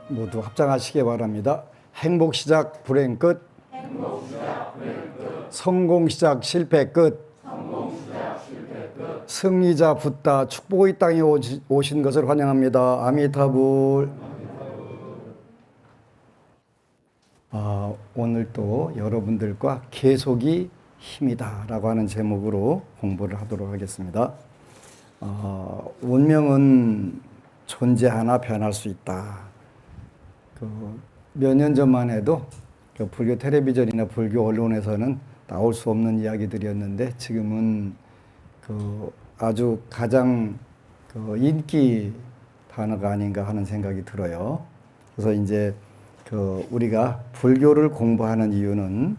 모두 합장하시기 바랍니다. 행복 시작 불행 끝. 성공 시작 실패 끝. 승리자 붓다 축복의 땅에 오신 것을 환영합니다. 아미타불. 오늘 또 여러분들과 계속이 힘이다 라고 하는 제목으로 공부를 하도록 하겠습니다. 운명은 존재하나 변할 수 있다. 몇 년 전만 해도 불교 텔레비전이나 불교 언론에서는 나올 수 없는 이야기들이었는데 지금은 아주 가장 인기 단어가 아닌가 하는 생각이 들어요. 그래서 이제 우리가 불교를 공부하는 이유는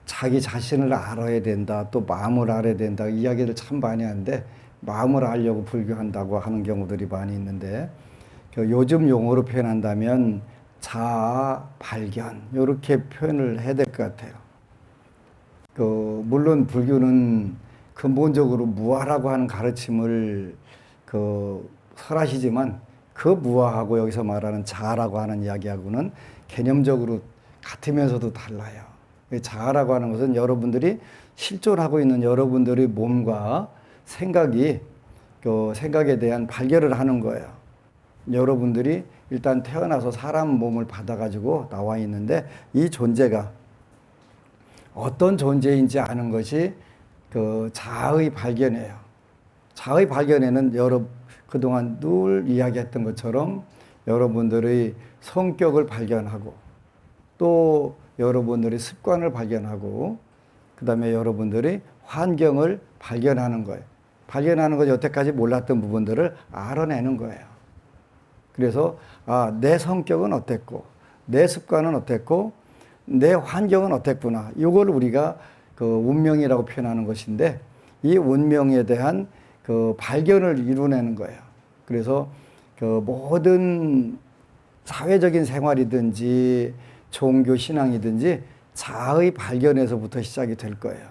자기 자신을 알아야 된다, 또 마음을 알아야 된다 이야기를 참 많이 하는데 마음을 알려고 불교한다고 하는 경우들이 많이 있는데 요즘 용어로 표현한다면 자아 발견 이렇게 표현을 해야 될 것 같아요. 물론 불교는 근본적으로 무아라고 하는 가르침을 설하시지만 그 무아하고 여기서 말하는 자아라고 하는 이야기하고는 개념적으로 같으면서도 달라요. 자아라고 하는 것은 여러분들이 실존하고 있는 여러분들의 몸과 생각에 대한 발견을 하는 거예요. 여러분들이 일단 태어나서 사람 몸을 받아가지고 나와 있는데 이 존재가 어떤 존재인지 아는 것이 자아의 발견이에요. 자아의 발견에는 그동안 늘 이야기했던 것처럼 여러분들의 성격을 발견하고 또 여러분들의 습관을 발견하고 그 다음에 여러분들의 환경을 발견하는 거예요. 발견하는 것 여태까지 몰랐던 부분들을 알아내는 거예요. 그래서 내 성격은 어땠고 내 습관은 어땠고 내 환경은 어땠구나. 이걸 우리가 운명이라고 표현하는 것인데 이 운명에 대한 발견을 이루어내는 거예요. 그래서 모든 사회적인 생활이든지 종교 신앙이든지 자아의 발견에서부터 시작이 될 거예요.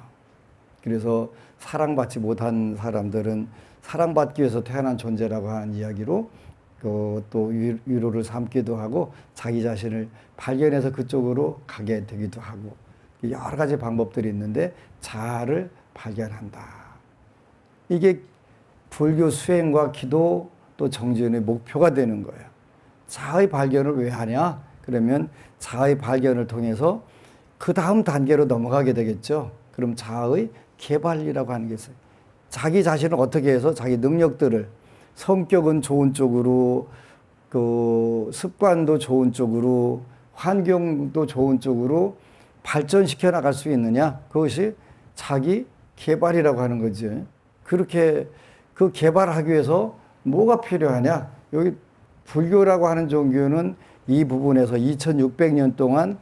그래서 사랑받지 못한 사람들은 사랑받기 위해서 태어난 존재라고 하는 이야기로 또 위로를 삼기도 하고 자기 자신을 발견해서 그쪽으로 가게 되기도 하고 여러 가지 방법들이 있는데 자아를 발견한다. 이게 불교 수행과 기도 또 정진의 목표가 되는 거예요. 자아의 발견을 왜 하냐? 그러면 자아의 발견을 통해서 그 다음 단계로 넘어가게 되겠죠. 그럼 자아의 개발이라고 하는 게 있어요. 자기 자신을 어떻게 해서 자기 능력들을 성격은 좋은 쪽으로 습관도 좋은 쪽으로 환경도 좋은 쪽으로 발전시켜 나갈 수 있느냐? 그것이 자기 개발이라고 하는 거죠. 그렇게 개발하기 위해서 뭐가 필요하냐? 여기 불교라고 하는 종교는 이 부분에서 2600년 동안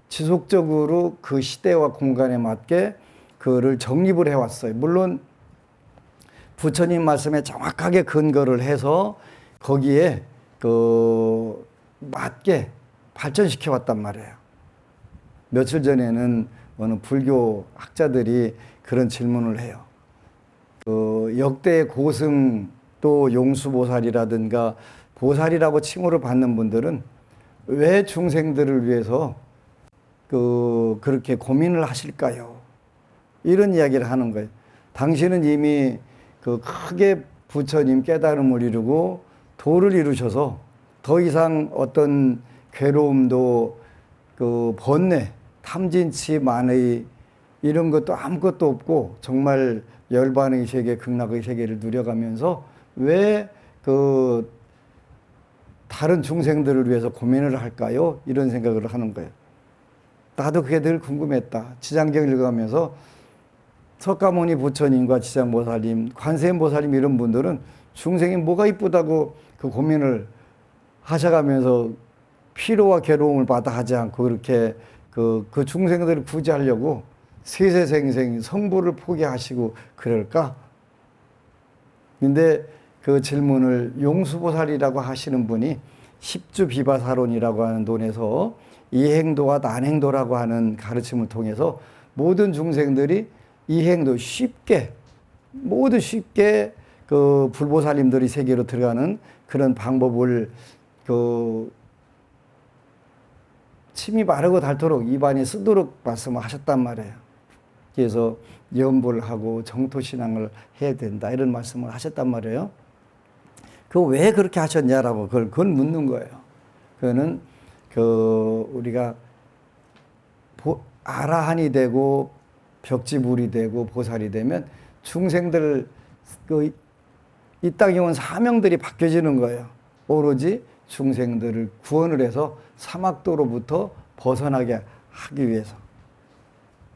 지속적으로 그 시대와 공간에 맞게 그를 정립을 해왔어요. 물론 부처님 말씀에 정확하게 근거를 해서 거기에 맞게 발전시켜 왔단 말이에요. 며칠 전에는 어느 불교 학자들이 그런 질문을 해요. 역대 고승 또 용수보살이라든가 보살이라고 칭호를 받는 분들은 왜 중생들을 위해서 그렇게 고민을 하실까요? 이런 이야기를 하는 거예요. 당신은 이미 크게 부처님 깨달음을 이루고 도를 이루셔서 더 이상 어떤 괴로움도 번뇌, 탐진치, 만의 이런 것도 아무것도 없고 정말 열반의 세계, 극락의 세계를 누려가면서 왜 다른 중생들을 위해서 고민을 할까요? 이런 생각을 하는 거예요. 나도 그게 늘 궁금했다. 지장경 읽어가면서 석가모니 부처님과 지장보살님, 관세음보살님 이런 분들은 중생이 뭐가 이쁘다고 그 고민을 하셔가면서 피로와 괴로움을 받아 하지 않고 그렇게 그 중생들을 구제하려고 세세생생 성부를 포기하시고 그럴까? 근데 그 질문을 용수보살이라고 하시는 분이 십주비바사론이라고 하는 논에서 이행도와 난행도라고 하는 가르침을 통해서 모든 중생들이 이행도 쉽게 모두 쉽게 그 불보살님들이 세계로 들어가는 그런 방법을 그 침이 마르고 닳도록 입안이 쓰도록 말씀을 하셨단 말이에요. 그래서 염불을 하고 정토신앙을 해야 된다 이런 말씀을 하셨단 말이에요. 그 왜 그렇게 하셨냐라고 그걸 묻는 거예요. 그거는 그 우리가 아라한이 되고 벽지불이 되고 보살이 되면 중생들 이 땅에 온 사명들이 바뀌어지는 거예요. 오로지 중생들을 구원을 해서 사막도로부터 벗어나게 하기 위해서.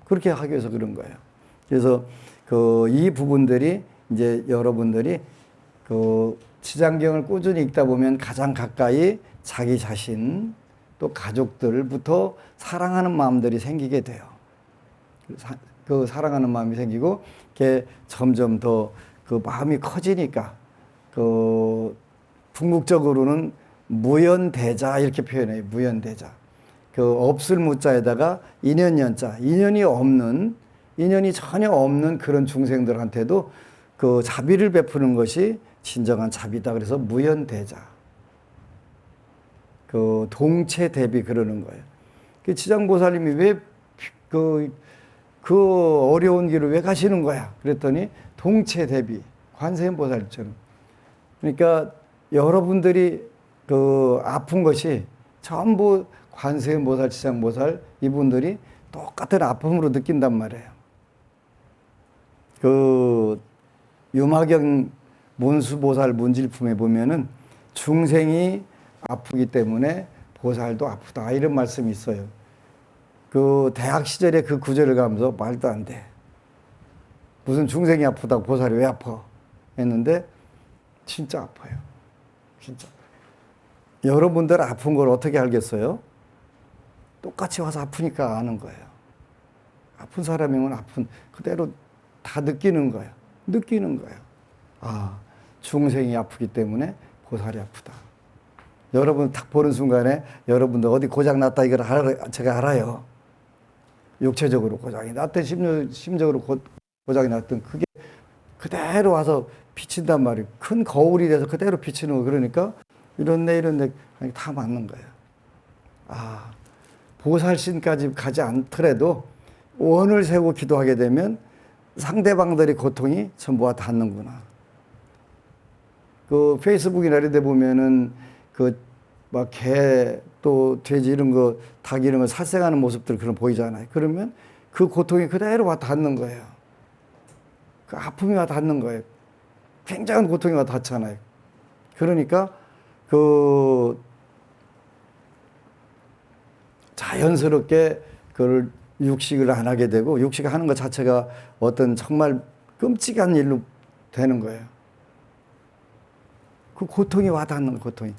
그렇게 하기 위해서 그런 거예요. 그래서 이 부분들이 이제 여러분들이 지장경을 꾸준히 읽다 보면 가장 가까이 자기 자신 또 가족들부터 사랑하는 마음들이 생기게 돼요. 그 사랑하는 마음이 생기고 그게 점점 더 그 마음이 커지니까 궁극적으로는 무연대자 이렇게 표현해요. 무연대자. 없을 무자에다가 인연연자. 인연이 전혀 없는 그런 중생들한테도 자비를 베푸는 것이 진정한 자비다. 그래서 무연대자. 동체대비 그러는 거예요. 지장보살님이 왜 어려운 길을 왜 가시는 거야? 그랬더니 동체대비. 관세음보살처럼. 그러니까 여러분들이 아픈 것이 전부 관세음보살, 지장보살 이분들이 똑같은 아픔으로 느낀단 말이에요. 유마경 문수보살 문질품에 보면은 중생이 아프기 때문에 보살도 아프다 이런 말씀이 있어요. 대학 시절에 그 구절을 가면서 말도 안 돼. 무슨 중생이 아프다고 보살이 왜 아파? 했는데 진짜 아파요. 진짜. 여러분들 아픈 걸 어떻게 알겠어요? 똑같이 와서 아프니까 아는 거예요. 아픈 사람이면 아픈 그대로 다 느끼는 거예요. 느끼는 거예요. 중생이 아프기 때문에 보살이 아프다. 여러분 딱 보는 순간에 여러분들 어디 고장 났다 이걸 제가 알아요. 육체적으로 고장이 났든 심적으로 고장이 났든 그게 그대로 와서 비친단 말이에요. 큰 거울이 돼서 그대로 비치는 거. 그러니까 이런데 다 맞는 거예요. 보살신까지 가지 않더라도 원을 세우고 기도하게 되면 상대방들의 고통이 전부가 닿는구나. 페이스북이나 이런 데 보면은 막 개 또 돼지 이런 거 닭 이런 거 살생하는 모습들 그런 보이잖아요. 그러면 그 고통이 그대로 와 닿는 거예요. 그 아픔이 와 닿는 거예요. 굉장한 고통이 와 닿잖아요. 그러니까 자연스럽게 그걸 육식을 안 하게 되고 육식하는 것 자체가 어떤 정말 끔찍한 일로 되는 거예요. 그 고통이 와 닿는 고통이.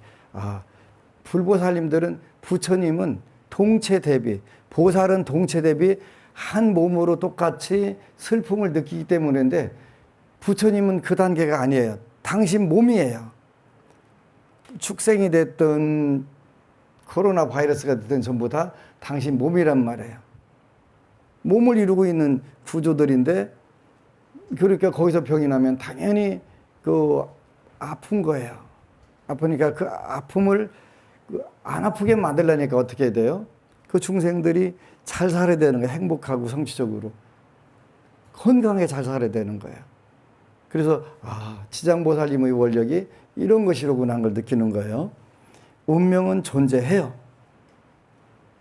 불보살님들은 부처님은 동체 대비, 보살은 동체 대비 한 몸으로 똑같이 슬픔을 느끼기 때문인데 부처님은 그 단계가 아니에요. 당신 몸이에요. 축생이 됐든 코로나 바이러스가 됐든 전부 다 당신 몸이란 말이에요. 몸을 이루고 있는 구조들인데 그러니까 거기서 병이 나면 당연히 아픈 거예요. 아프니까 그 아픔을 안 아프게 만들려니까 어떻게 해야 돼요? 그 중생들이 잘 살아야 되는 거예요. 행복하고 성취적으로. 건강하게 잘 살아야 되는 거예요. 그래서 지장보살님의 원력이 이런 것이로구나 하는 걸 느끼는 거예요. 운명은 존재해요.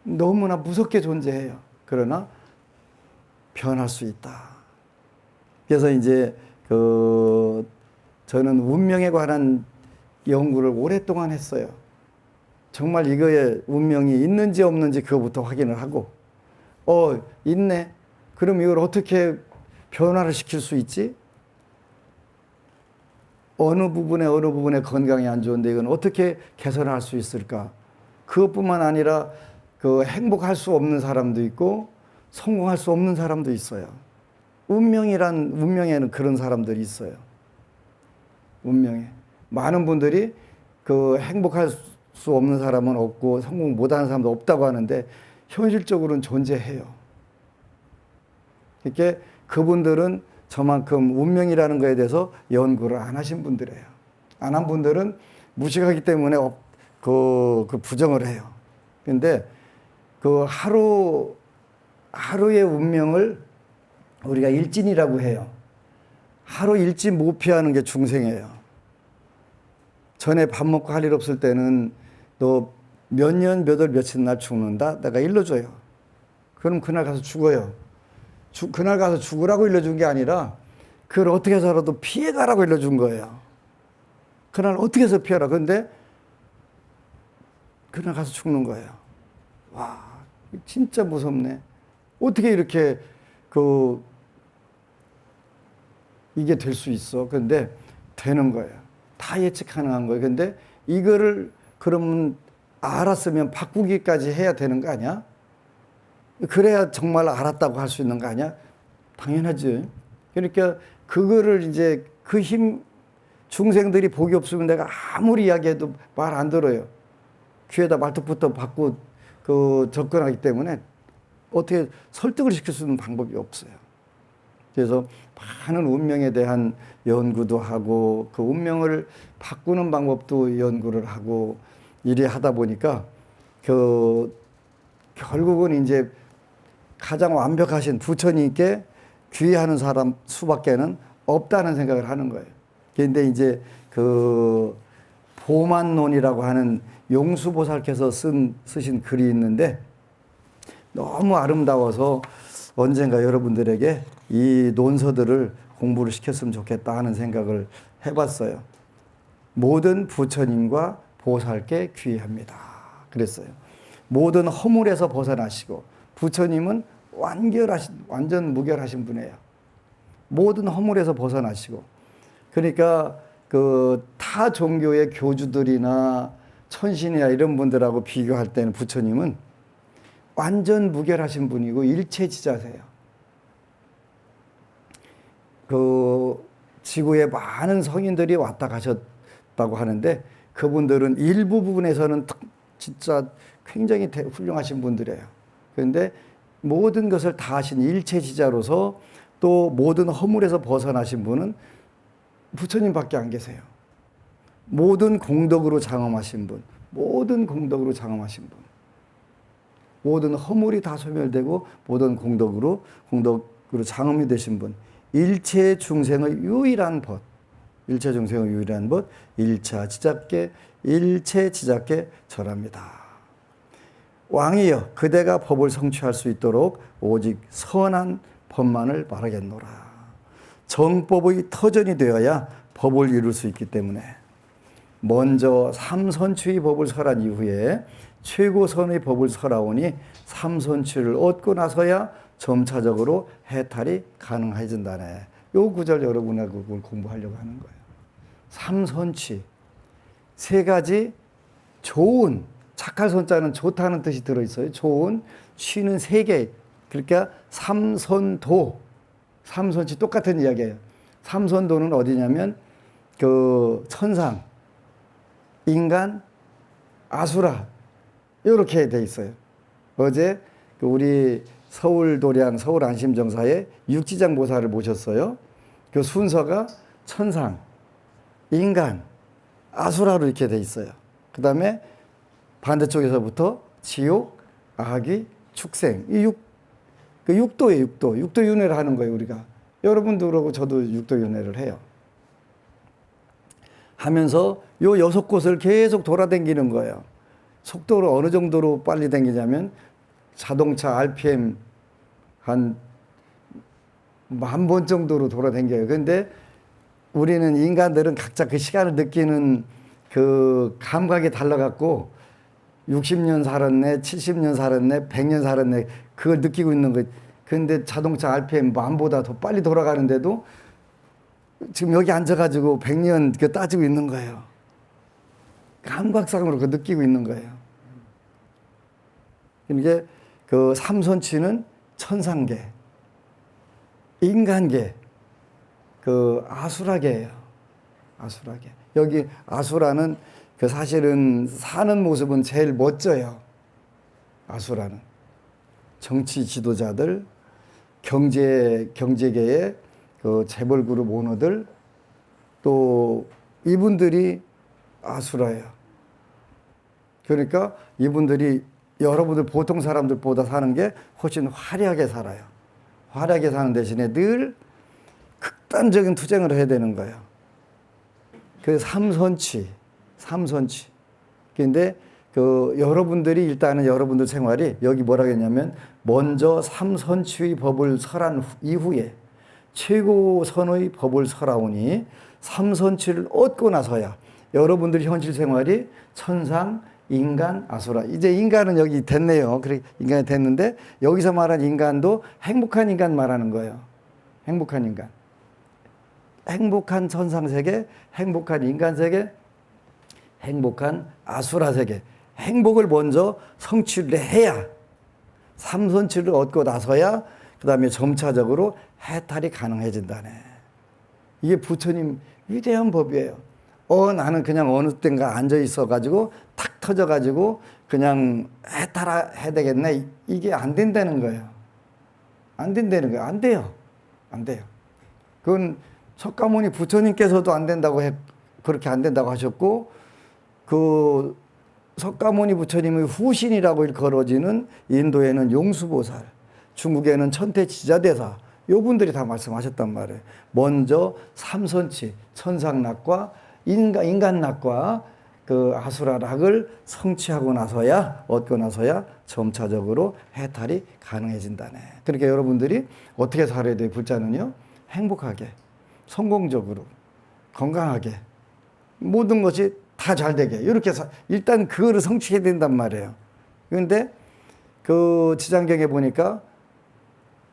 너무나 무섭게 존재해요. 그러나 변할 수 있다. 그래서 이제 저는 운명에 관한 연구를 오랫동안 했어요. 정말 이거에 운명이 있는지 없는지 그거부터 확인을 하고 있네. 그럼 이걸 어떻게 변화를 시킬 수 있지? 어느 부분에 건강이 안 좋은데 이건 어떻게 개선할 수 있을까? 그것뿐만 아니라 행복할 수 없는 사람도 있고 성공할 수 없는 사람도 있어요. 운명에는 그런 사람들이 있어요. 운명에. 많은 분들이 행복할 수 없는 사람은 없고 성공 못하는 사람도 없다고 하는데 현실적으로는 존재해요. 이렇게 그분들은 저만큼 운명이라는 거에 대해서 연구를 안 하신 분들이에요. 안 한 분들은 무식하기 때문에 그 부정을 해요. 근데 그 하루의 운명을 우리가 일진이라고 해요. 하루 일진 못 피하는 게 중생이에요. 전에 밥 먹고 할 일 없을 때는 너 몇 년, 몇 월, 며칠 날 죽는다? 내가 일러줘요. 그럼 그날 가서 죽어요. 그날 가서 죽으라고 일러준 게 아니라 그걸 어떻게 해서라도 피해가라고 일러준 거예요. 그날 어떻게 해서 피해라. 그런데 그날 가서 죽는 거예요. 와, 진짜 무섭네. 어떻게 이렇게 이게 될 수 있어. 근데 되는 거예요. 다 예측 가능한 거예요. 근데 이거를 그러면 알았으면 바꾸기까지 해야 되는 거 아니야? 그래야 정말 알았다고 할 수 있는 거 아니야? 당연하지. 그러니까 그거를 이제 그 힘, 중생들이 복이 없으면 내가 아무리 이야기해도 말 안 들어요. 귀에다 말뚝부터 받고 접근하기 때문에 어떻게 설득을 시킬 수 있는 방법이 없어요. 그래서 많은 운명에 대한 연구도 하고 그 운명을 바꾸는 방법도 연구를 하고 이리 하다 보니까 결국은 이제 가장 완벽하신 부처님께 귀의하는 사람 수밖에는 없다는 생각을 하는 거예요. 그런데 이제 보만론이라고 하는 용수보살께서 쓰신 글이 있는데 너무 아름다워서 언젠가 여러분들에게 이 논서들을 공부를 시켰으면 좋겠다 하는 생각을 해봤어요. 모든 부처님과 보살께 귀의합니다. 그랬어요. 모든 허물에서 벗어나시고 부처님은 완전 무결하신 분이에요. 모든 허물에서 벗어나시고 그러니까 타 종교의 교주들이나 천신이나 이런 분들하고 비교할 때는 부처님은 완전 무결하신 분이고 일체지자세요. 지구에 많은 성인들이 왔다 가셨다고 하는데 그분들은 일부 부분에서는 진짜 굉장히 훌륭하신 분들이에요. 그런데 모든 것을 다 하신 일체지자로서 또 모든 허물에서 벗어나신 분은 부처님밖에 안 계세요. 모든 공덕으로 장엄하신 분, 모든 공덕으로 장엄하신 분, 모든 허물이 다 소멸되고 모든 공덕으로 장엄이 되신 분, 일체 중생의 유일한 벗, 일체 중생의 유일한 벗, 일체 지잡게 절합니다. 왕이여 그대가 법을 성취할 수 있도록 오직 선한 법만을 말하겠노라. 정법의 터전이 되어야 법을 이룰 수 있기 때문에 먼저 삼선취의 법을 설한 이후에 최고선의 법을 설하오니 삼선취를 얻고 나서야 점차적으로 해탈이 가능해진다네. 요 구절 여러분하고 그걸 공부하려고 하는 거예요. 삼선취 세 가지 좋은 착할 손자는 좋다는 뜻이 들어있어요. 좋은 취는 세 개. 그러니까 삼선도 삼선취 똑같은 이야기예요. 삼선도는 어디냐면 천상, 인간, 아수라 이렇게 돼 있어요. 어제 우리 서울도량 서울안심정사에 육지장보살을 모셨어요. 그 순서가 천상, 인간, 아수라로 이렇게 돼 있어요. 그 다음에 반대쪽에서부터 지옥, 아귀, 축생. 이 육도예요, 육도. 육도윤회를 하는 거예요, 우리가. 여러분도 그러고 저도 육도윤회를 해요. 하면서 요 6곳을 계속 돌아다니는 거예요. 속도를 어느 정도로 빨리 다니냐면 자동차 RPM 한 10,000번 정도로 돌아다녀요. 근데 우리는 인간들은 각자 그 시간을 느끼는 그 감각이 달라갖고 60년 살았네, 70년 살았네, 100년 살았네, 그걸 느끼고 있는 거예요. 근데 자동차 RPM 만보다 더 빨리 돌아가는데도 지금 여기 앉아가지고 100년 따지고 있는 거예요. 감각상으로 그 느끼고 있는 거예요. 이게 그 삼선취는 천상계, 인간계, 아수라계예요. 아수라계. 여기 아수라는 사실은 사는 모습은 제일 멋져요. 아수라는 정치 지도자들, 경제계의 그 재벌그룹 오너들 또 이분들이 아수라예요. 그러니까 이분들이 여러분들 보통 사람들보다 사는 게 훨씬 화려하게 살아요. 화려하게 사는 대신에 늘 극단적인 투쟁을 해야 되는 거예요. 그 삼선치. 근데 그 여러분들이 일단은 여러분들 생활이 여기 뭐라고 했냐면 먼저 삼선치의 법을 설한 이후에 최고선의 법을 설하오니 삼선치를 얻고 나서야 여러분들 현실 생활이 천상, 인간, 아수라. 이제 인간은 여기 됐네요. 그래 인간이 됐는데 여기서 말한 인간도 행복한 인간 말하는 거예요. 행복한 인간. 행복한 천상세계, 행복한 인간세계, 행복한 아수라세계. 행복을 먼저 성취를 해야 삼선치를 얻고 나서야 그 다음에 점차적으로 해탈이 가능해진다네. 이게 부처님 위대한 법이에요. 나는 그냥 어느 땐가 앉아 있어가지고 탁 터져가지고 그냥 해탈해야 되겠네. 이게 안 된다는 거예요. 안 된다는 거예요. 안 돼요. 안 돼요. 그건 석가모니 부처님께서도 안 된다고 그렇게 안 된다고 하셨고, 그 석가모니 부처님의 후신이라고 일컬어지는 인도에는 용수보살, 중국에는 천태지자대사, 요분들이 다 말씀하셨단 말이에요. 먼저 삼선치, 천상락과 인간락과 그 아수라락을 성취하고 나서야, 얻고 나서야 점차적으로 해탈이 가능해진다네. 그러니까 여러분들이 어떻게 살아야 돼요? 불자는요, 행복하게, 성공적으로, 건강하게, 모든 것이 다 잘 되게, 이렇게 일단 그거를 성취해야 된단 말이에요. 그런데 그 지장경에 보니까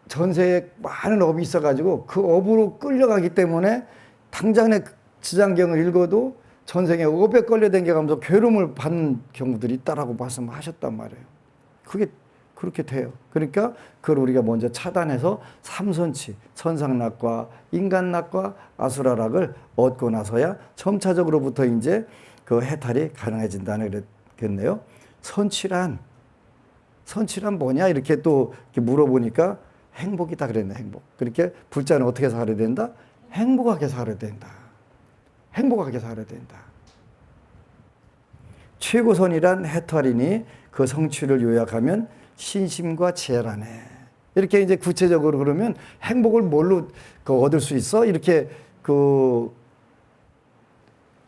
전세에 많은 업이 있어가지고 그 업으로 끌려가기 때문에 당장에 지장경을 읽어도 전생에 업에 끌려다니면서 괴로움을 받는 경우들이 있다라고 말씀하셨단 말이에요. 그게 그렇게 돼요. 그러니까 그걸 우리가 먼저 차단해서 삼선치, 천상락과 인간락과 아수라락을 얻고 나서야 점차적으로부터 이제 그 해탈이 가능해진다는 거겠네요. 선치란 뭐냐? 이렇게 또 이렇게 물어보니까 행복이다 그랬네, 행복. 그렇게 불자는 어떻게 살아야 된다? 행복하게 살아야 된다. 행복하게 살아야 된다. 최고선이란 해탈이니 그 성취를 요약하면 신심과 지혜라네. 이렇게 이제 구체적으로 그러면 행복을 뭘로 얻을 수 있어? 이렇게 그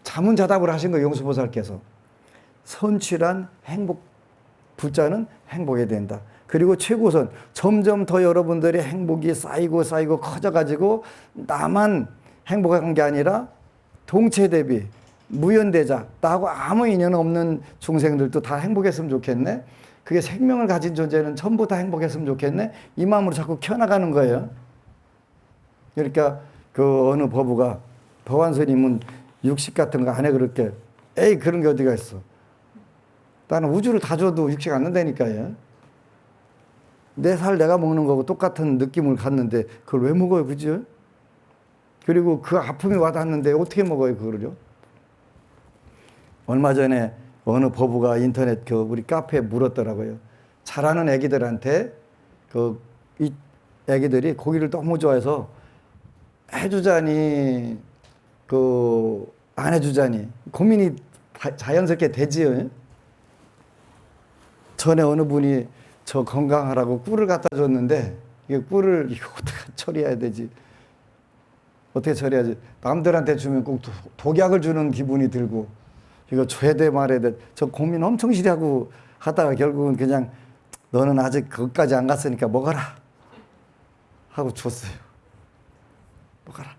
자문자답을 하신 거예요, 용수보살께서. 선취란 행복, 부자는 행복해야 된다. 그리고 최고선, 점점 더 여러분들의 행복이 쌓이고 커져가지고 나만 행복한 게 아니라 동체 대비, 무연대자, 나하고 아무 인연 없는 중생들도 다 행복했으면 좋겠네. 그게 생명을 가진 존재는 전부 다 행복했으면 좋겠네. 이 마음으로 자꾸 켜나가는 거예요. 그러니까 그 어느 법우가, 법안스님은 육식 같은 거 안 해 그렇게. 에이, 그런 게 어디가 있어. 나는 우주를 다 줘도 육식 안 한다니까요. 내 살 내가 먹는 거고 똑같은 느낌을 갖는데 그걸 왜 먹어요, 그죠? 그리고 그 아픔이 와닿는데 어떻게 먹어요, 그거를요? 얼마 전에 어느 법우가 인터넷 우리 카페에 물었더라고요. 자라는 애기들한테 이 애기들이 고기를 너무 좋아해서 해주자니 안 해주자니 고민이 자연스럽게 되지요. 전에 어느 분이 저 건강하라고 꿀을 갖다 줬는데 이거 어떻게 처리해야 되지? 어떻게 처리하지? 남들한테 주면 꼭 독약을 주는 기분이 들고 이거 줘야 돼 말해야 돼. 저 고민 엄청 시리하고 하다가 결국은 그냥 너는 아직 거기까지 안 갔으니까 먹어라 하고 줬어요. 먹어라.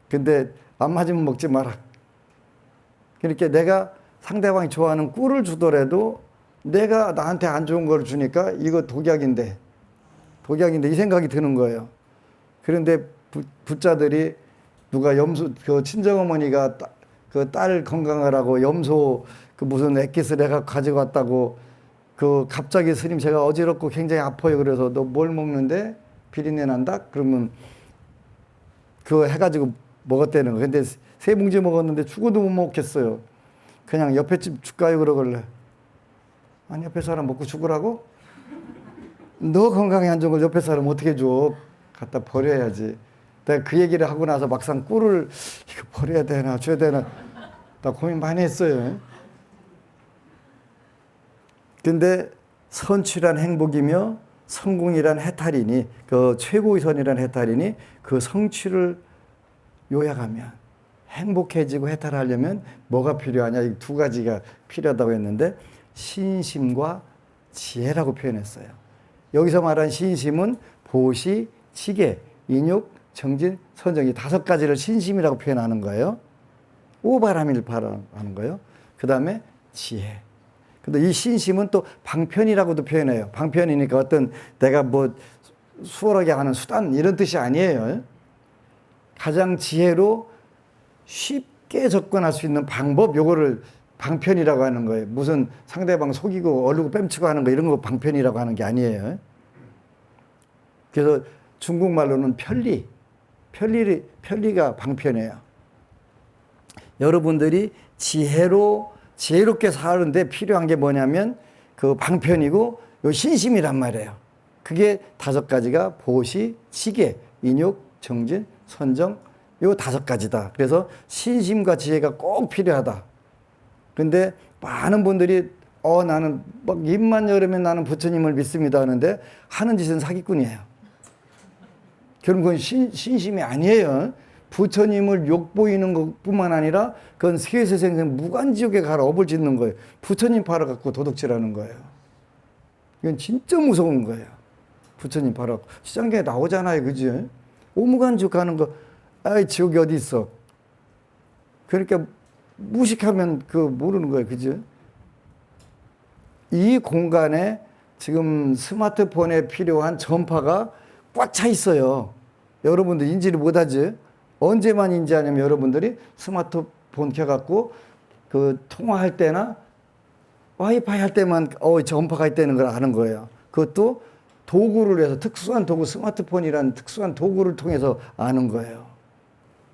근데 안 맞으면 먹지 마라. 그러니까 내가 상대방이 좋아하는 꿀을 주더라도 내가 나한테 안 좋은 걸 주니까 이거 독약인데 이 생각이 드는 거예요. 그런데 부자들이 누가 그 친정어머니가 그 딸 건강하라고 염소 무슨 액기스 내가 가지고 왔다고 갑자기 스님 제가 어지럽고 굉장히 아파요. 그래서 너 뭘 먹는데 비린내 난다? 그러면 그거 해가지고 먹었다는 거. 근데 3봉지 먹었는데 죽어도 못 먹겠어요. 그냥 옆에 집 줄까요? 그러길래. 아니, 옆에 사람 먹고 죽으라고? 너 건강에 안 좋은 걸 옆에 사람 어떻게 줘? 갖다 버려야지. 내가 그 얘기를 하고 나서 막상 꿀을 이거 버려야 되나 줘야 되나 나 고민 많이 했어요. 근데 선취란 행복이며 성공이란 해탈이니 그 최고의 선이란 해탈이니 그 성취를 요약하면 행복해지고 해탈하려면 뭐가 필요하냐 이 두 가지가 필요하다고 했는데 신심과 지혜라고 표현했어요. 여기서 말한 신심은 보시, 지계, 인육, 정진, 선정 이 5가지를 신심이라고 표현하는 거예요. 오바람일 바라는 거예요. 그 다음에 지혜. 근데 이 신심은 또 방편이라고도 표현해요. 방편이니까 어떤 내가 뭐 수월하게 하는 수단 이런 뜻이 아니에요. 가장 지혜로 쉽게 접근할 수 있는 방법 요거를 방편이라고 하는 거예요. 무슨 상대방 속이고 얼르고 뺨치고 하는 거 이런 거 방편이라고 하는 게 아니에요. 그래서 중국말로는 편리가 방편이에요. 여러분들이 지혜롭게 사는데 필요한 게 뭐냐면 그 방편이고 요 신심이란 말이에요. 그게 5가지가 보시, 지계, 인육, 정진, 선정 요 5가지다. 그래서 신심과 지혜가 꼭 필요하다. 근데 많은 분들이 나는 막 입만 열으면 나는 부처님을 믿습니다 하는데 하는 짓은 사기꾼이에요. 결국은 신심이 아니에요. 부처님을 욕보이는 것뿐만 아니라 그건 세세생생 무간지옥에 가라 업을 짓는 거예요. 부처님 팔아갖고 도둑질하는 거예요. 이건 진짜 무서운 거예요. 부처님 팔아갖고 시장에 나오잖아요, 그지? 오무간지옥 가는 거, 아이 지옥이 어디 있어? 그러니까 무식하면 모르는 거예요, 그지? 이 공간에 지금 스마트폰에 필요한 전파가 꽉 차 있어요. 여러분들 인지를 못하지? 언제만 인지하냐면 여러분들이 스마트폰 켜갖고 통화할 때나 와이파이 할 때만 전파가 있다는 걸 아는 거예요. 그것도 도구를 해서 특수한 도구, 스마트폰이라는 특수한 도구를 통해서 아는 거예요.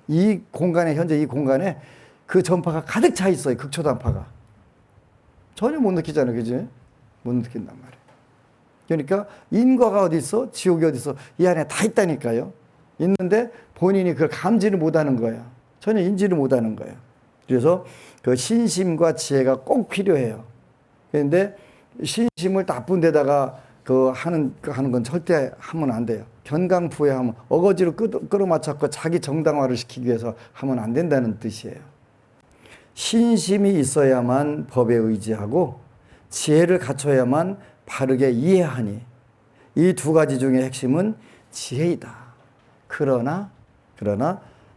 현재 이 공간에 그 전파가 가득 차 있어요. 극초단파가. 전혀 못 느끼잖아요. 그지? 못 느낀단 말이에요. 그러니까 인과가 어디 있어? 지옥이 어디 있어? 이 안에 다 있다니까요. 있는데 본인이 그걸 감지를 못하는 거예요. 전혀 인지를 못하는 거예요. 그래서 그 신심과 지혜가 꼭 필요해요. 그런데 신심을 나쁜 데다가 하는 건 절대 하면 안 돼요. 견강부회하면 어거지로 끌어맞췄고 자기 정당화를 시키기 위해서 하면 안 된다는 뜻이에요. 신심이 있어야만 법에 의지하고 지혜를 갖춰야만 바르게 이해하니 이 2가지 중에 핵심은 지혜이다. 그러나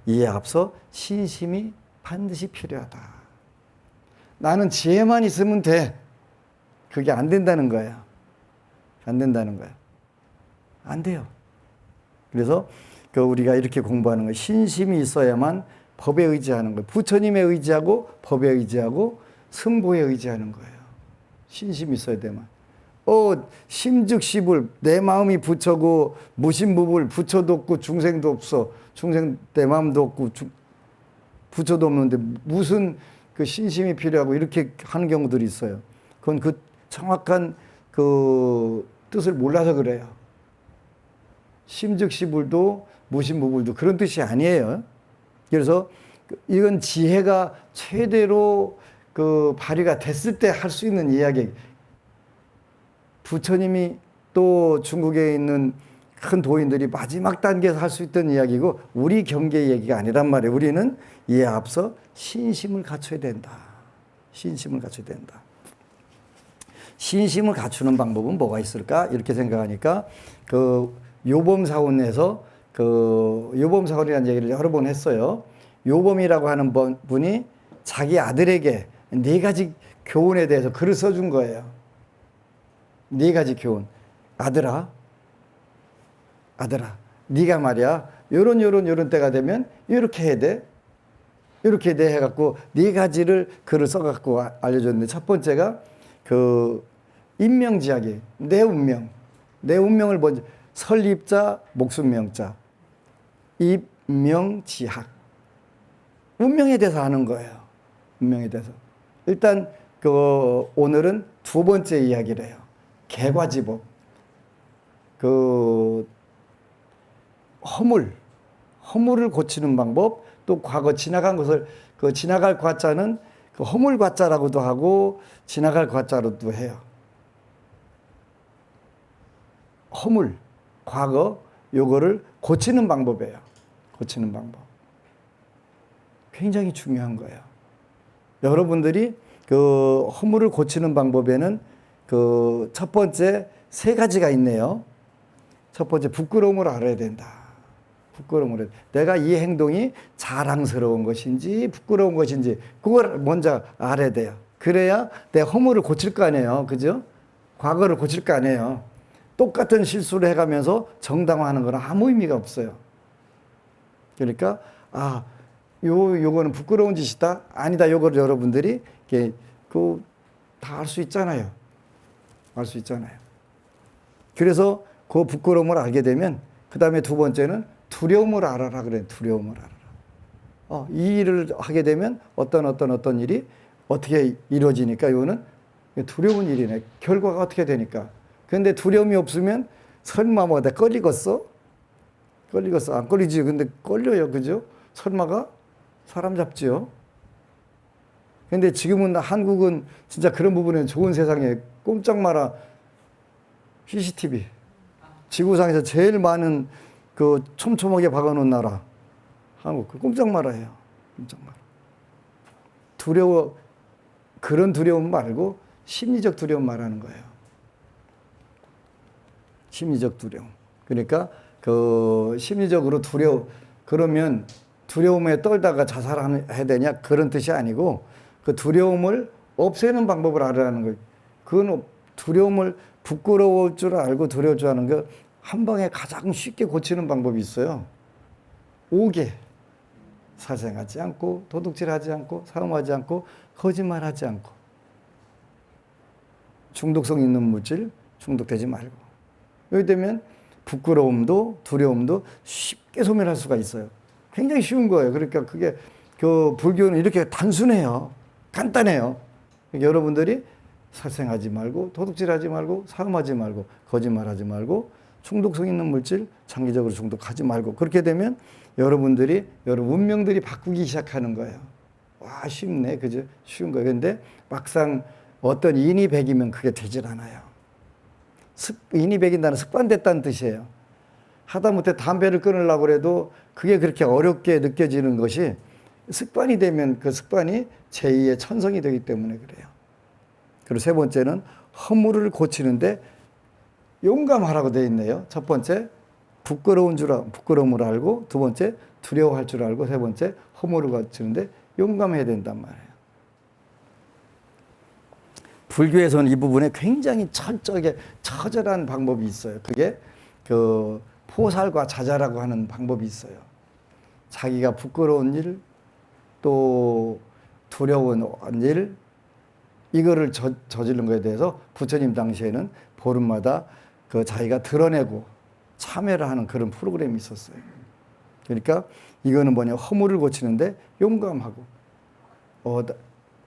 이에 앞서 신심이 반드시 필요하다. 나는 지혜만 있으면 돼. 그게 안 된다는 거예요. 안 된다는 거예요. 안 돼요. 그래서 우리가 이렇게 공부하는 거예요. 신심이 있어야만 법에 의지하는 거예요. 부처님에 의지하고 법에 의지하고 승보에 의지하는 거예요. 신심이 있어야 되만. 심즉시불 내 마음이 부처고 무심무불 부처도 없고 중생도 없어. 중생 내 마음도 없고 부처도 없는데 무슨 신심이 필요하고 이렇게 하는 경우들이 있어요. 그건 정확한 뜻을 몰라서 그래요. 심즉시불도 무심무불도 그런 뜻이 아니에요. 그래서 이건 지혜가 최대로 발휘가 됐을 때 할 수 있는 이야기. 부처님이 또 중국에 있는 큰 도인들이 마지막 단계에서 할 수 있던 이야기고 우리 경계의 얘기가 아니란 말이에요. 우리는 이에 앞서 신심을 갖춰야 된다. 신심을 갖춰야 된다. 신심을 갖추는 방법은 뭐가 있을까? 이렇게 생각하니까 요범사원에서 요범사원이라는 얘기를 여러 번 했어요. 요범이라고 하는 분이 자기 아들에게 4가지 교훈에 대해서 글을 써준 거예요. 4가지 교훈. 아들아, 네가 말이야 요런 때가 되면 이렇게 해야 돼. 이렇게 해야 돼 해갖고 4가지를 글을 써갖고 알려줬는데 첫 번째가 인명지학이 내 운명을 먼저 설립자, 목숨명자, 입명지학. 운명에 대해서 아는 거예요. 운명에 대해서. 일단 오늘은 2번째 이야기래요. 개과지법. 허물 허물을 고치는 방법, 또 과거 지나간 것을 그 지나갈 과자는 그 허물 과자라고도 하고 지나갈 과자로도 해요. 허물, 과거 요거를 고치는 방법이에요. 고치는 방법. 굉장히 중요한 거예요. 여러분들이 그 허물을 고치는 방법에는 그 첫 번째 세 가지가 있네요. 첫 번째 부끄러움을 알아야 된다. 부끄러움을 내가 이 행동이 자랑스러운 것인지 부끄러운 것인지 그걸 먼저 알아야 돼요. 그래야 내 허물을 고칠 거 아니에요. 그죠? 과거를 고칠 거 아니에요. 똑같은 실수를 해가면서 정당화하는 건 아무 의미가 없어요. 그러니까 요거는 부끄러운 짓이다. 아니다. 요거를 여러분들이 다 알 수 있잖아요. 알 수 있잖아요. 그래서 그 부끄러움을 알게 되면 그 다음에 두 번째는 두려움을 알아라 그래요. 두려움을 알아라. 이 일을 하게 되면 어떤 일이 어떻게 이루어지니까 이거는 두려운 일이네. 결과가 어떻게 되니까. 그런데 두려움이 없으면 설마 뭐 내가 걸리겠어? 안 걸리지. 근데 걸려요. 그죠? 설마가 사람 잡지요. 근데 지금은 한국은 진짜 그런 부분에 좋은 세상에 꼼짝 마라 CCTV. 지구상에서 제일 많은 그 촘촘하게 박아놓은 나라. 한국. 꼼짝 말아요. 꼼짝 마라. 그런 두려움 말고 심리적 두려움 말하는 거예요. 심리적 두려움. 그러니까 그 심리적으로 그러면 두려움에 떨다가 자살해야 되냐? 그런 뜻이 아니고 그 두려움을 없애는 방법을 알아라는 거예요. 그건 두려움을 부끄러울 줄 알고 두려울 줄 아는 거 한 방에 가장 쉽게 고치는 방법이 있어요. 5개. 사생하지 않고, 도둑질하지 않고, 사음하지 않고, 거짓말하지 않고. 중독성 있는 물질 중독되지 말고. 여기 되면 부끄러움도 두려움도 쉽게 소멸할 수가 있어요. 굉장히 쉬운 거예요. 그러니까 그게 그 불교는 이렇게 단순해요. 간단해요. 그러니까 여러분들이 살생하지 말고 도둑질하지 말고 사음하지 말고 거짓말하지 말고 중독성 있는 물질 장기적으로 중독하지 말고 그렇게 되면 여러분들이 여러 운명들이 바꾸기 시작하는 거예요. 와 쉽네. 그죠? 쉬운 거예요. 그런데 막상 어떤 인이 백이면 그게 되질 않아요. 인이 백인다는 습관됐다는 뜻이에요. 하다못해 담배를 끊으려고 해도 그게 그렇게 어렵게 느껴지는 것이 습관이 되면 그 습관이 제2의 천성이 되기 때문에 그래요. 그리고 세 번째는 허물을 고치는데 용감하라고 되어 있네요. 첫 번째 부끄러움을 알고 두 번째 두려워할 줄 알고 세 번째 허물을 고치는데 용감해야 된단 말이에요. 불교에서는 이 부분에 굉장히 처절한 방법이 있어요. 그게 그 포살과 자자라고 하는 방법이 있어요. 자기가 부끄러운 일, 또 두려운 일, 이거를 저지른 것에 대해서 부처님 당시에는 보름마다 그 자기가 드러내고 참여를 하는 그런 프로그램이 있었어요. 그러니까 이거는 뭐냐, 허물을 고치는데 용감하고,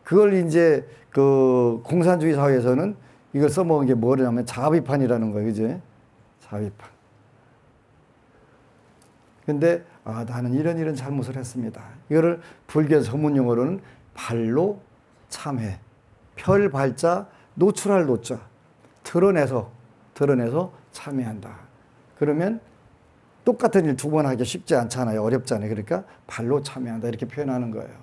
그걸 이제 그 공산주의 사회에서는 이걸 써먹은 게 뭐냐면 자비판이라는 거예요. 그죠? 자비판. 근데 나는 이런 잘못을 했습니다. 이거를 불교 전문 용어로는 발로 참회. 펼 발자 노출할 노자. 드러내서 참회한다. 그러면 똑같은 일 두 번 하기 쉽지 않잖아요. 어렵잖아요. 그러니까 발로 참회한다. 이렇게 표현하는 거예요.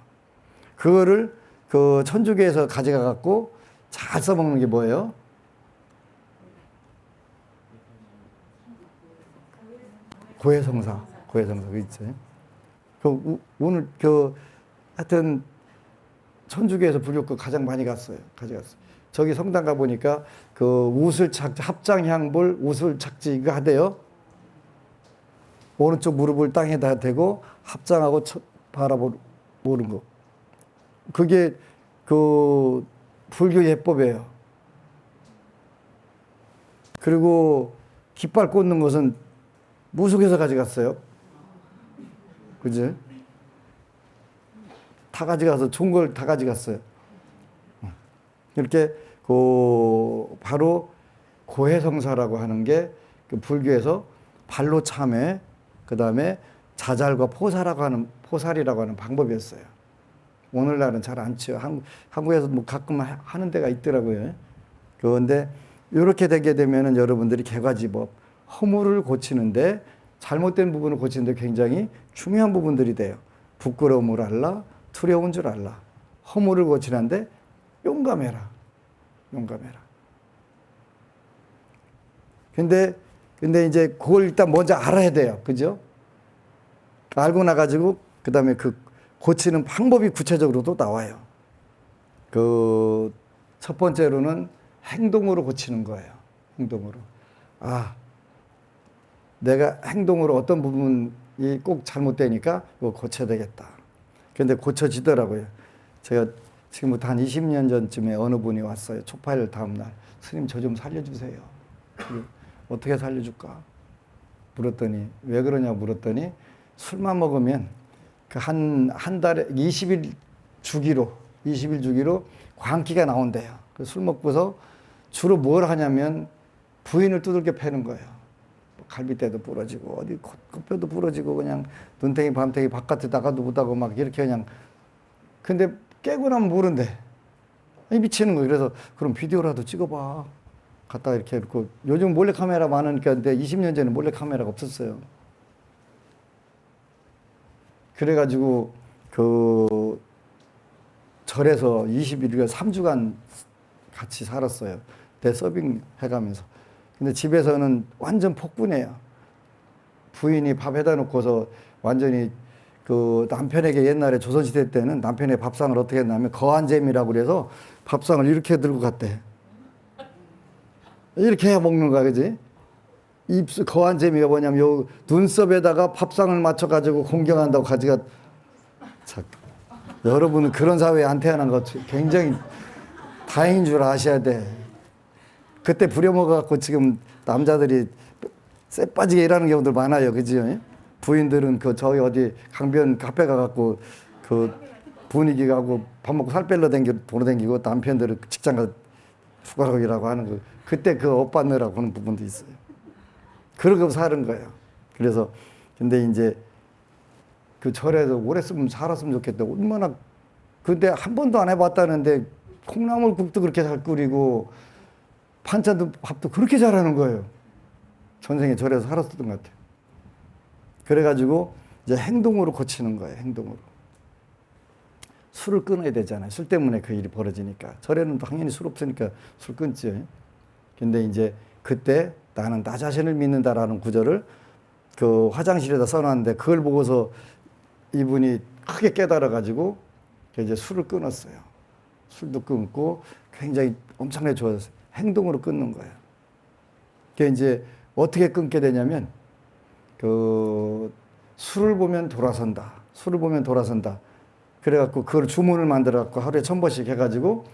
그거를 그 천주교에서 가져가 갖고 잘 써먹는 게 뭐예요? 고해성사 그 있죠. 오늘 하여튼 천주교에서 불교권 가장 많이 가져갔어요. 저기 성당 가 보니까 그 우슬착지, 합장향불 우슬착지 이거 하대요. 오른쪽 무릎을 땅에다 대고 합장하고 바라보는 거. 그게 그 불교 예법이에요. 그리고 깃발 꽂는 것은 무속에서 가져갔어요. 그지? 다 가져가서 좋은 걸 다 가져갔어요. 이렇게 바로 고해성사라고 하는 게 그 불교에서 발로 참회, 그 다음에 자잘과 포살이라고 하는 방법이었어요. 오늘날은 잘 안 치요. 한국에서 뭐 가끔 하는 데가 있더라고요. 그런데 이렇게 되게 되면은 여러분들이 개과지법, 허물을 고치는데 잘못된 부분을 고치는데 굉장히 중요한 부분들이 돼요. 부끄러움을 알라, 두려운 줄 알라. 허물을 고치는데 용감해라. 용감해라. 근데 이제 그걸 일단 먼저 알아야 돼요. 그죠? 알고 나가지고 그 다음에 그 고치는 방법이 구체적으로도 나와요. 그 첫 번째로는 행동으로 고치는 거예요. 행동으로. 아, 내가 행동으로 어떤 부분이 꼭 잘못되니까 이거 고쳐야 되겠다. 그런데 고쳐지더라고요. 제가 지금부터 한 20년 전쯤에 어느 분이 왔어요. 초파일 다음날. 스님 저 좀 살려주세요. 어떻게 살려줄까? 물었더니 왜 그러냐 물었더니 술만 먹으면 그 한 달에 20일 주기로 광기가 나온대요. 술 먹고서 주로 뭘 하냐면 부인을 두들겨 패는 거예요. 갈비뼈도 부러지고 어디 콧뼈도 부러지고 그냥 눈탱이 밤탱이 바깥에 나가도 못하고 막 이렇게 그냥. 근데 깨고 나면 모른대. 미치는 거예요. 그래서 그럼 비디오라도 찍어봐. 갖다가 이렇게 놓고 요즘 몰래카메라 많으니까 근데 20년 전에 몰래카메라가 없었어요. 그래가지고 그 절에서 20일간 3주간 같이 살았어요. 대서빙 해가면서. 근데 집에서는 완전 폭군이에요. 부인이 밥 해다 놓고서 완전히 그 남편에게 옛날에 조선시대 때는 남편의 밥상을 어떻게 했냐면 거한잼이라고 그래서 밥상을 이렇게 들고 갔대. 이렇게 해야 먹는 거야, 그지? 거한잼이가 뭐냐면 요 눈썹에다가 밥상을 맞춰가지고 공경한다고 가지가. 여러분은 그런 사회에 안 태어난 것 굉장히 다행인 줄 아셔야 돼. 그때 부려먹어갖고 지금 남자들이 쎄 빠지게 일하는 경우들 많아요. 그죠? 부인들은 그 저희 어디 강변 카페 가갖고 그 분위기 가고 밥 먹고 살 빼러 돌아다니고 남편들은 직장 가서 숟가락이라고 하는 거. 그때 그 옷 받느라고 하는 부분도 있어요. 그러고 사는 거예요. 그래서 근데 이제 그 절에서 오래 살았으면 좋겠다. 얼마나. 근데 한 번도 안 해봤다는데 콩나물국도 그렇게 잘 끓이고 반찬도 밥도 그렇게 잘하는 거예요. 전생에 절에서 살았었던 것 같아요. 그래가지고 이제 행동으로 고치는 거예요. 행동으로. 술을 끊어야 되잖아요. 술 때문에 그 일이 벌어지니까. 절에는 당연히 술 없으니까 술 끊죠. 근데 이제 그때 나는 나 자신을 믿는다라는 구절을 그 화장실에다 써놨는데 그걸 보고서 이분이 크게 깨달아가지고 이제 술을 끊었어요. 술도 끊고 굉장히 엄청나게 좋아졌어요. 행동으로 끊는 거예요. 그게 이제 어떻게 끊게 되냐면 그 술을 보면 돌아선다. 술을 보면 돌아선다. 그래갖고 그걸 주문을 만들어갖고 하루에 1000번씩 해가지고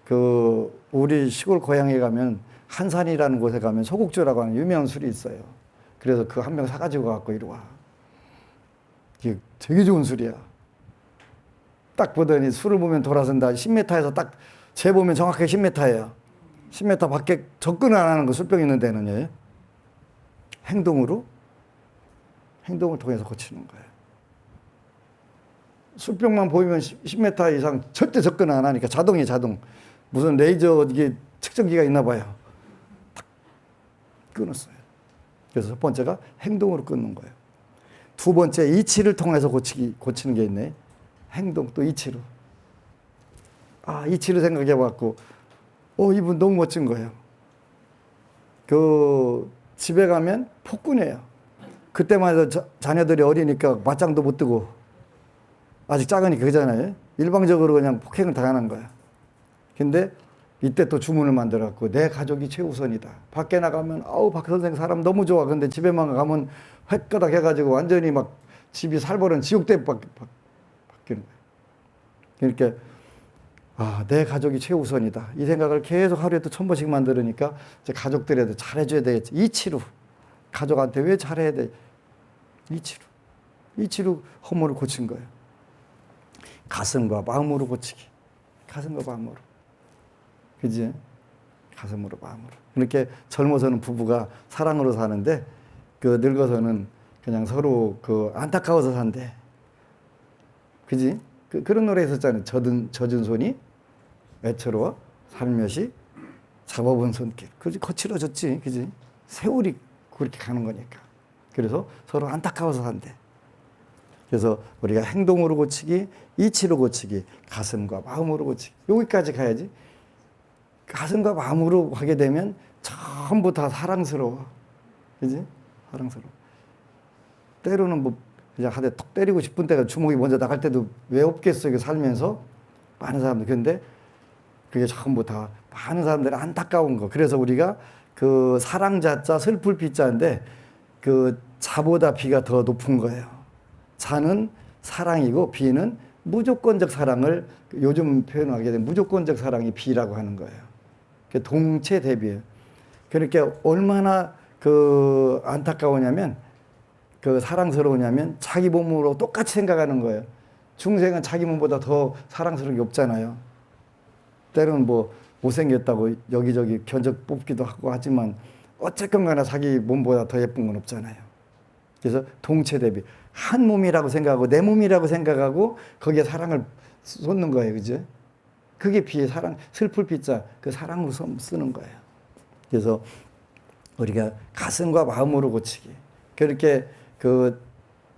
그 우리 시골 고향에 가면 한산이라는 곳에 가면 소국주라고 하는 유명한 술이 있어요. 그래서 그 한 병 사가지고 가갖고 이리 와. 이게 되게 좋은 술이야. 딱 보더니 술을 보면 돌아선다. 10m에서 딱 재보면 정확하게 10m예요. 10m 밖에 접근을 안 하는 거 술병 있는 데는요. 행동을 통해서 고치는 거예요. 술병만 보이면 10m 이상 절대 접근 안 하니까 자동. 무슨 레이저 이게 측정기가 있나 봐요. 딱 끊었어요. 그래서 첫 번째가 행동으로 끊는 거예요. 두 번째 이치를 통해서 고치는 게 있네. 행동 또 이치로. 이치를 생각해봤고, 이분 너무 멋진 거예요. 그 집에 가면 폭군이에요. 그때만 해도 자녀들이 어리니까 맞짱도 못 뜨고 아직 작으니까 그잖아요. 일방적으로 그냥 폭행을 당하는 거야. 근데 이때 또 주문을 만들어갖고 내 가족이 최우선이다. 밖에 나가면 박 선생 사람 너무 좋아. 근데 집에만 가면 획가닥 해가지고 완전히 막 집이 살벌한 지옥대 바뀌는 거야. 그러니까 내 가족이 최우선이다. 이 생각을 계속 하루에 또 1000번씩 만들으니까 이제 가족들에도 잘해줘야 되겠지. 이치로. 가족한테 왜 잘해야 돼? 이치로 허물을 고친 거예요. 가슴과 마음으로 고치기. 가슴과 마음으로. 그지? 가슴으로 마음으로. 이렇게 젊어서는 부부가 사랑으로 사는데 그 늙어서는 그냥 서로 그 안타까워서 산대. 그지? 그런 노래 있었잖아요. 젖은 손이 애처로워 살며시 잡아본 손길. 그지? 거칠어졌지. 그지? 세월이 그렇게 가는 거니까. 그래서 서로 안타까워서 산대. 그래서 우리가 행동으로 고치기, 이치로 고치기, 가슴과 마음으로 고치기. 여기까지 가야지. 가슴과 마음으로 하게 되면 전부 다 사랑스러워. 그지? 사랑스러워. 때로는 뭐 그냥 하되 톡 때리고 싶은 때가 주먹이 먼저 나갈 때도 왜 없겠어. 이게 살면서 많은 사람들. 그런데 그게 전부 다 많은 사람들이 안타까운 거. 그래서 우리가 그 사랑자자 슬플 비자인데 그 자보다 비가 더 높은 거예요. 자는 사랑이고 비는 무조건적 사랑을 요즘 표현하게 되면 무조건적 사랑이 비라고 하는 거예요. 동체 대비예요. 그러니까 얼마나 그 안타까우냐면 그 사랑스러우냐면 자기 몸으로 똑같이 생각하는 거예요. 중생은 자기 몸보다 더 사랑스러운 게 없잖아요. 때로는 뭐 못생겼다고 여기저기 견적 뽑기도 하고 하지만 어쨌건 간에 자기 몸보다 더 예쁜 건 없잖아요. 그래서 동체 대비. 한 몸이라고 생각하고 내 몸이라고 생각하고 거기에 사랑을 쏟는 거예요. 그죠? 그게 비의 사랑, 슬플 비자, 그 사랑으로 쓰는 거예요. 그래서 우리가 가슴과 마음으로 고치기. 그렇게 그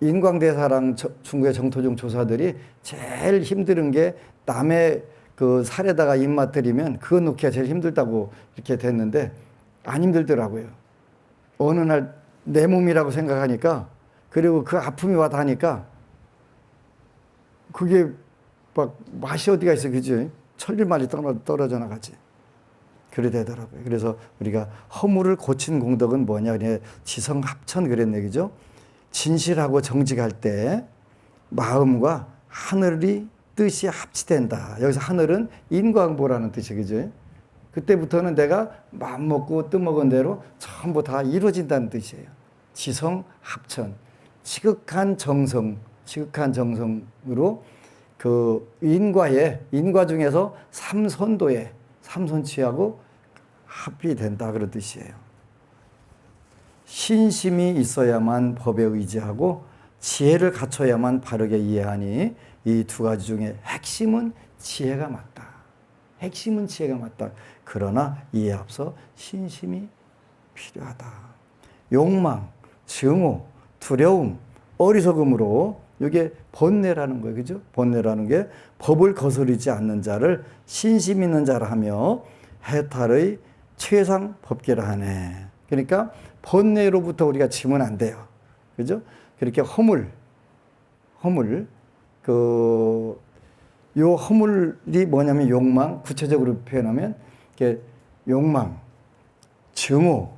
인광대사랑 중국의 정토종 조사들이 제일 힘든 게 남의 그 살에다가 입맛 들이면 그거 놓기가 제일 힘들다고 이렇게 됐는데 안 힘들더라고요. 어느 날 내 몸이라고 생각하니까 그리고 그 아픔이 와 닿으니까 그게 막 맛이 어디가 있어. 그죠? 천리말이 떨어져 나가지. 그래 되더라고요. 그래서 우리가 허물을 고친 공덕은 뭐냐. 그냥 지성합천 그랬네. 그죠? 진실하고 정직할 때 마음과 하늘이 뜻이 합치된다. 여기서 하늘은 인광보라는 뜻이 그죠? 그때부터는 내가 마음 먹고 뜻먹은 대로 전부 다 이루어진다는 뜻이에요. 지성합천. 지극한 정성으로 그 인과 중에서 삼선도에 삼선취하고 합이 된다 그런 뜻이에요. 신심이 있어야만 법에 의지하고 지혜를 갖춰야만 바르게 이해하니 이 두 가지 중에 핵심은 지혜가 맞다. 핵심은 지혜가 맞다. 그러나 이에 앞서 신심이 필요하다. 욕망, 증오, 두려움, 어리석음으로 이게 번뇌라는 거예요. 그죠? 번뇌라는 게 법을 거스르지 않는 자를 신심 있는 자라 하며 해탈의 최상 법계라 하네. 그러니까 번뇌로부터 우리가 지면 안 돼요. 그죠? 그렇게 요 허물이 뭐냐면 욕망, 구체적으로 표현하면 욕망, 증오,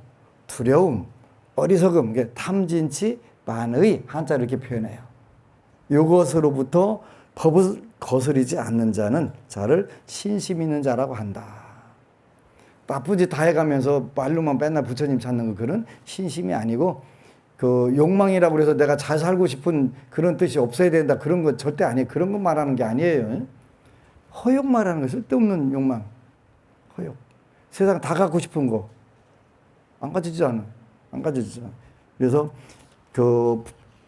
두려움, 어리석음, 탐진치, 만의 한자를 이렇게 표현해요. 이것으로부터 법을 거스르지 않는 자를 신심 있는 자라고 한다. 나쁜 짓 다 해가면서 말로만 맨날 부처님 찾는 거 그런 신심이 아니고 그 욕망이라고 해서 내가 잘 살고 싶은 그런 뜻이 없어야 된다. 그런 거 절대 아니에요. 그런 거 말하는 게 아니에요. 허욕 말하는 거 쓸데없는 욕망. 허욕. 세상 다 갖고 싶은 거. 안 가지지 않아. 그래서 그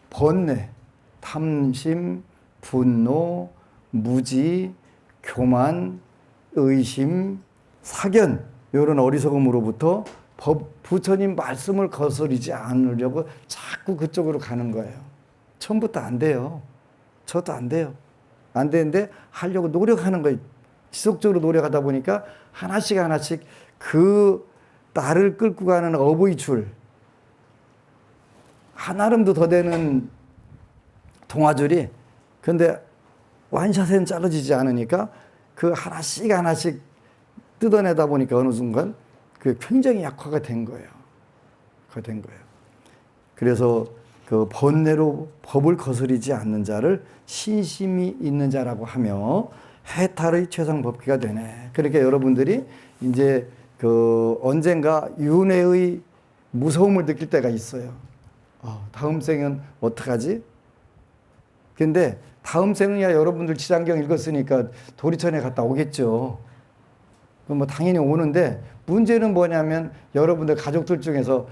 번뇌, 탐심, 분노, 무지, 교만, 의심, 사견 이런 어리석음으로부터 부처님 말씀을 거스르지 않으려고 자꾸 그쪽으로 가는 거예요. 처음부터 안 돼요. 저도 안 돼요. 안 되는데 하려고 노력하는 거예요. 지속적으로 노력하다 보니까 하나씩 그 나를 끌고 가는 어부의 줄, 한 알음도 더 되는 동아줄이 근데 완샷에는 자르지지 않으니까 그 하나씩 뜯어내다 보니까 어느 순간 그 굉장히 약화가 된 거예요. 그래서 그 번뇌로 법을 거스르지 않는 자를 신심이 있는 자라고 하며 해탈의 최상 법기가 되네. 그러니까 여러분들이 이제 그 언젠가 윤회의 무서움을 느낄 때가 있어요. 다음 생은 어떡하지? 근데 다음 생은야 여러분들 지장경 읽었으니까 도리천에 갔다 오겠죠. 뭐 당연히 오는데 문제는 뭐냐면 여러분들 가족들 중에서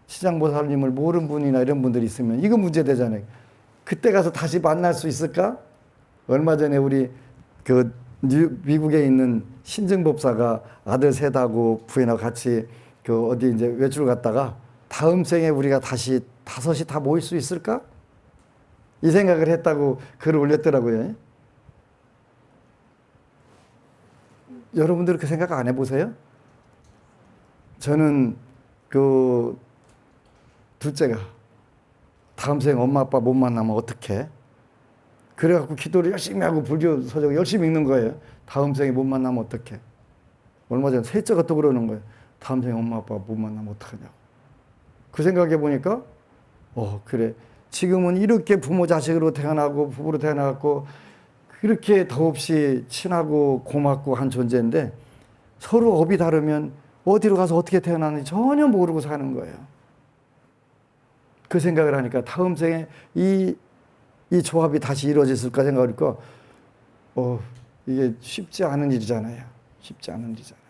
시장보살님을 모르는 분이나 이런 분들이 있으면 이거 문제되잖아요. 그때 가서 다시 만날 수 있을까? 얼마 전에 우리 그 미국에 있는 신증법사가 아들 셋하고 부인하고 같이 그 어디 이제 외출 갔다가 다음 생에 우리가 다시 다섯이 다 모일 수 있을까? 이 생각을 했다고 글을 올렸더라고요. 여러분들 그 생각 안 해보세요? 저는 그 둘째가 다음 생 엄마 아빠 못 만나면 어떡해? 그래갖고 기도를 열심히 하고 불교 서적 열심히 읽는 거예요. 다음 생에 못 만나면 어떡해? 얼마 전에 셋째가 또 그러는 거예요. 다음 생에 엄마 아빠 못 만나면 어떡하냐고. 그 생각해 보니까 그래. 지금은 이렇게 부모 자식으로 태어나고 부부로 태어나고 그렇게 더없이 친하고 고맙고 한 존재인데 서로 업이 다르면 어디로 가서 어떻게 태어나는지 전혀 모르고 사는 거예요. 그 생각을 하니까 다음 생에 이 조합이 다시 이루어졌을까 생각하니까 이게 쉽지 않은 일이잖아요. 쉽지 않은 일이잖아요.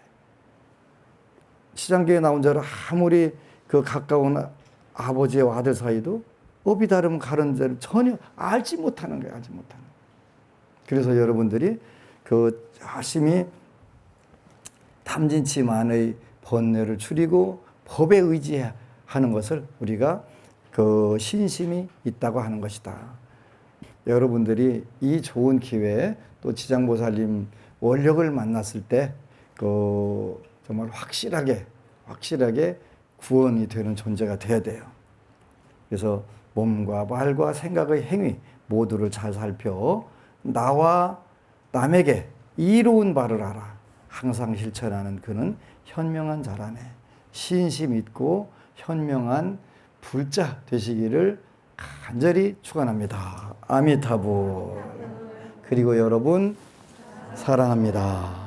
시장교회 나온 자로 아무리 그 가까운 아버지와 아들 사이도 업이 다르면 가는 자를 전혀 알지 못하는 거예요. 알지 못하는 거예요. 그래서 여러분들이 그 열심히 탐진치만의 번뇌를 추리고 법에 의지하는 것을 우리가 그 신심이 있다고 하는 것이다. 여러분들이 이 좋은 기회에 또 지장보살님 원력을 만났을 때 그 정말 확실하게 구원이 되는 존재가 돼야 돼요. 그래서 몸과 말과 생각의 행위 모두를 잘 살펴 나와 남에게 이로운 바를 알아 항상 실천하는 그는 현명한 자라네. 신심 있고 현명한 불자 되시기를 간절히 축원합니다. 아미타불. 그리고 여러분 사랑합니다.